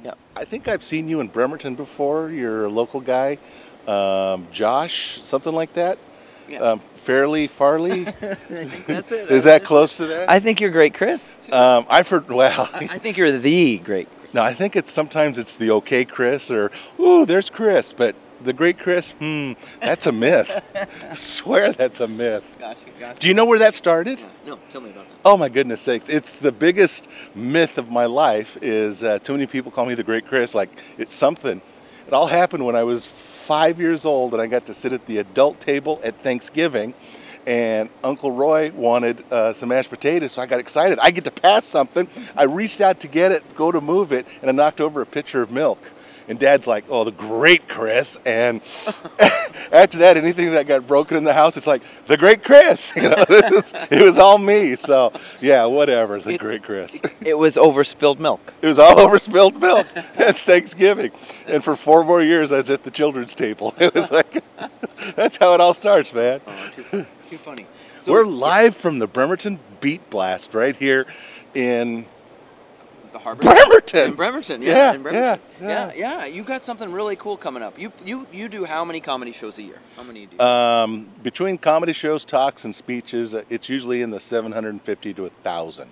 Yeah. I think I've seen you in Bremerton before. You're a local guy. Josh, something like that. Yeah. Farley. I think that's it. Is that close to that? I think you're great, Chris. I've heard. Well, I think you're the great. no, I think sometimes it's the okay Chris or ooh, there's Chris, but the great Chris, that's a myth. Swear that's a myth. Gotcha. Do you know where that started? No, tell me about that. Oh my goodness sakes! It's the biggest myth of my life. Is too many people call me the great Chris. Like it's something. It all happened when I was 5 years old, and I got to sit at the adult table at Thanksgiving. And Uncle Roy wanted some mashed potatoes, so I got excited. I get to pass something. I reached out to get it, go to move it, and I knocked over a pitcher of milk. And Dad's like, "Oh, the great Chris!" And after that, anything that got broken in the house, it's like the great Chris. You know, it was all me. So yeah, whatever. The great Chris. It was over spilled milk. It was all over spilled milk at Thanksgiving. And for 4 more years, I was at the children's table. It was like that's how it all starts, man. Oh, too funny. So, we're live from the Bremerton Beat Blast right here in the harbor. Bremerton. In Bremerton, Yeah, in Bremerton. yeah. Yeah. You got something really cool coming up. You do how many comedy shows a year? How many do you do? Between comedy shows, talks, and speeches, it's usually in the 750 to 1,000.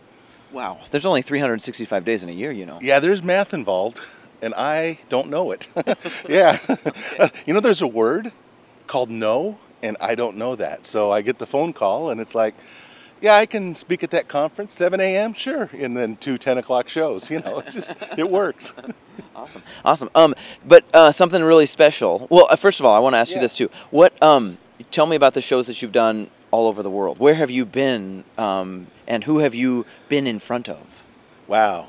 Wow. There's only 365 days in a year, you know. Yeah, there's math involved, and I don't know it. Yeah. Okay. You know, there's a word called no, and I don't know that. So I get the phone call, and it's like, yeah, I can speak at that conference, 7 a.m., sure. And then 2 10 o'clock shows, you know, it's just, it works. Awesome. But something really special. Well, first of all, I want to ask you this too. Tell me about the shows that you've done all over the world. Where have you been, and who have you been in front of? Wow.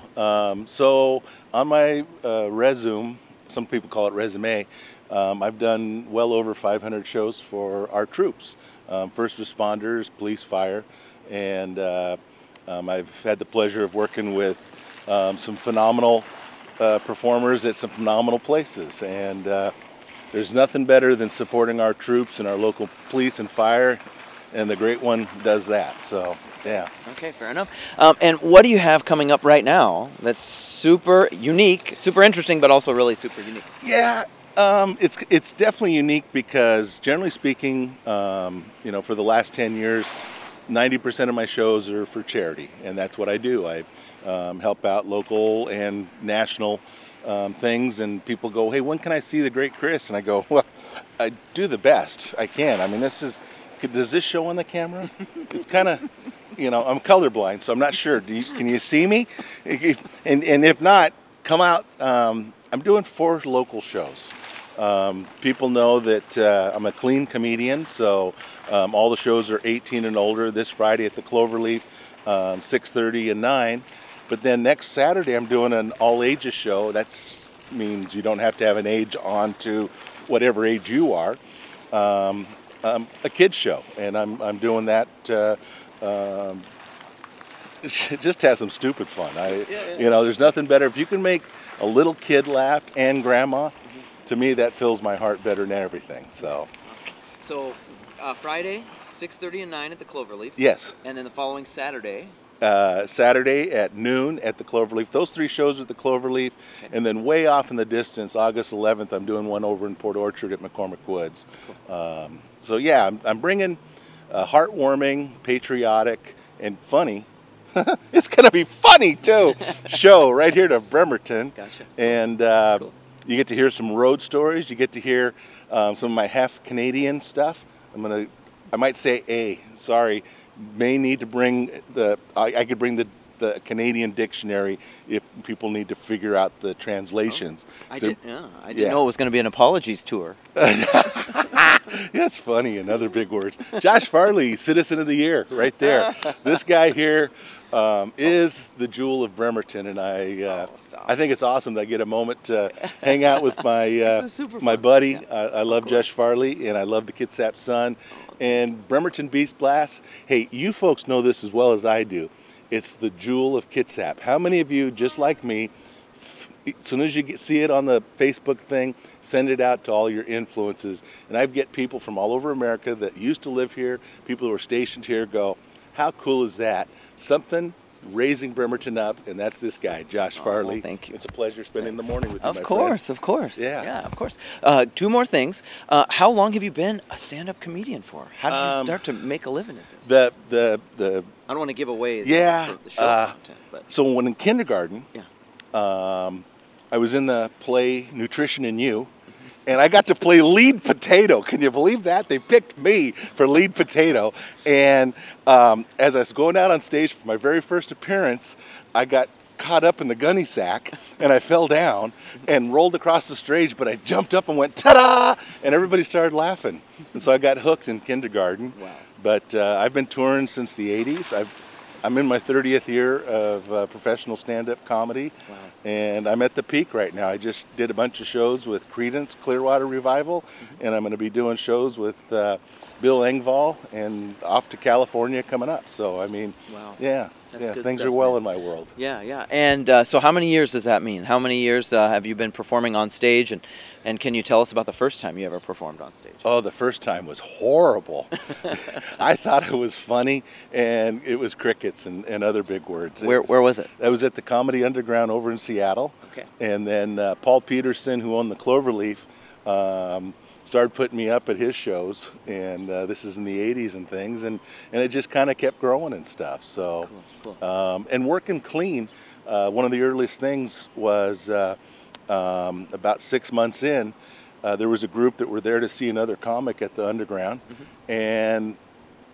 So on my resume, some people call it resume, I've done well over 500 shows for our troops, first responders, police, fire, and I've had the pleasure of working with some phenomenal performers at some phenomenal places, and there's nothing better than supporting our troops and our local police and fire, and the great one does that. So yeah. Okay, fair enough. And what do you have coming up right now that's super unique, super interesting, but also really super unique? Yeah. It's definitely unique because generally speaking, you know, for the last 10 years, 90% of my shows are for charity, and that's what I do. I help out local and national things, and people go, "Hey, when can I see the great Chris?" And I go, "Well, I do the best I can. I mean, does this show on the camera? It's kind of, you know, I'm colorblind, so I'm not sure. Can you see me? And if not, come out. I'm doing 4 local shows. People know that I'm a clean comedian, so all the shows are 18 and older. This Friday at the Cloverleaf, 6:30 and 9. But then next Saturday I'm doing an all-ages show. That means you don't have to have an age on to whatever age you are. A kids show, and I'm doing that. Just to have some stupid fun. You know, there's nothing better if you can make a little kid laugh and grandma. To me, that fills my heart better than everything. So Friday, 6:30 and 9 at the Cloverleaf. Yes. And then the following Saturday. Saturday at noon at the Cloverleaf. Those 3 shows are at the Cloverleaf. Okay. And then way off in the distance, August 11th, I'm doing one over in Port Orchard at McCormick Woods. Cool. So yeah, I'm bringing a heartwarming, patriotic, and funny. It's going to be funny too. Show right here to Bremerton. Gotcha. And cool. You get to hear some road stories. You get to hear some of my half Canadian stuff. I might say sorry, may need to bring I could bring the Canadian dictionary if people need to figure out the translations. I didn't know it was going to be an apologies tour. That's funny, another big words. Josh Farley, Citizen of the Year, right there. This guy here is the jewel of Bremerton, and I think it's awesome that I get a moment to hang out with my my buddy. I love Josh Farley, and I love the Kitsap Sun. And Bremerton Beast Blast, hey, you folks know this as well as I do. It's the jewel of Kitsap. How many of you, just like me, as soon as you see it on the Facebook thing, send it out to all your influences. And I get people from all over America that used to live here, people who are stationed here go, how cool is that? Something raising Bremerton up, and that's this guy, Josh Farley. Well, thank you. It's a pleasure spending the morning with you, Of my course, friend. of course. Yeah. Of course. Two more things. How long have you been a stand-up comedian for? How did you start to make a living at this? The I don't want to give away yeah. the show content, but So when in kindergarten, yeah. I was in the play Nutrition and You, and I got to play lead potato. Can you believe that? They picked me for lead potato. And as I was going out on stage for my very first appearance, I got caught up in the gunny sack, and I fell down and rolled across the stage, but I jumped up and went, ta-da! And everybody started laughing. And so I got hooked in kindergarten. Wow. But I've been touring since the 80s. I'm in my 30th year of professional stand-up comedy, Wow. and I'm at the peak right now. I just did a bunch of shows with Creedence Clearwater Revival, and I'm going to be doing shows with Bill Engvall and off to California coming up. So, I mean, Wow. yeah, That's good things stuff, are well man. in my world. Yeah. And so how many years does that mean? How many years have you been performing on stage? And can you tell us about the first time you ever performed on stage? Oh, the first time was horrible. I thought it was funny, and it was crickets and other big words. Where was it? I was at the Comedy Underground over in Seattle. Okay. And then Paul Peterson, who owned the Cloverleaf, started putting me up at his shows, and this is in the 80s and things, and it just kind of kept growing and stuff. So, Cool. and working clean, one of the earliest things was about 6 months in, there was a group that were there to see another comic at the Underground, and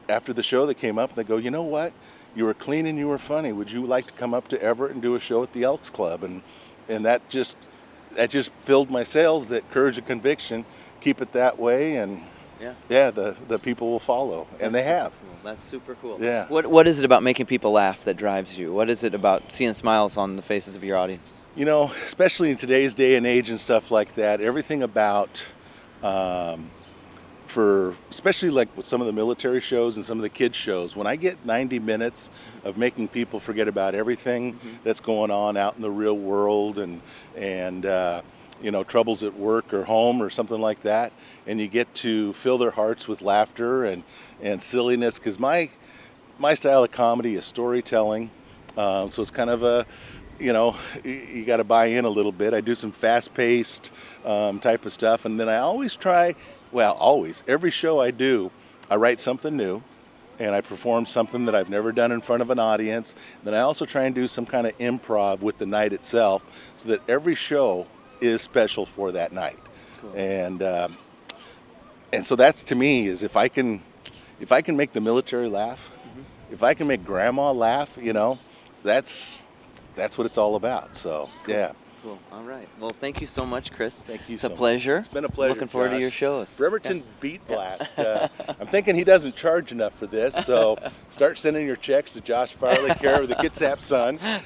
after the show they came up and they go, you know what, you were clean and you were funny, would you like to come up to Everett and do a show at the Elks Club? And that just filled my sails, that courage and conviction, keep it that way, and the people will follow, and they have. Cool. That's super cool. Yeah. What is it about making people laugh that drives you? What is it about seeing smiles on the faces of your audiences? You know, especially in today's day and age and stuff like that, everything about, especially like with some of the military shows and some of the kids shows, when I get 90 minutes of making people forget about everything that's going on out in the real world and you know, troubles at work or home or something like that, and you get to fill their hearts with laughter and silliness, because my style of comedy is storytelling, so it's kind of a, you know, you got to buy in a little bit. I do some fast-paced type of stuff, and then I always try, every show I do, I write something new, and I perform something that I've never done in front of an audience. Then I also try and do some kind of improv with the night itself, so that every show is special for that night. Cool. And so that's, to me, is if I can make the military laugh, if I can make grandma laugh, you know, that's what it's all about. So Cool. yeah. Cool. All right. Well, thank you so much, Chris. Thank you. It's so a pleasure. Much. It's been a pleasure. Looking forward to Josh. your shows. Bremerton Beat Blast. I'm thinking he doesn't charge enough for this, so start sending your checks to Josh Farley, care of the Kitsap Sun.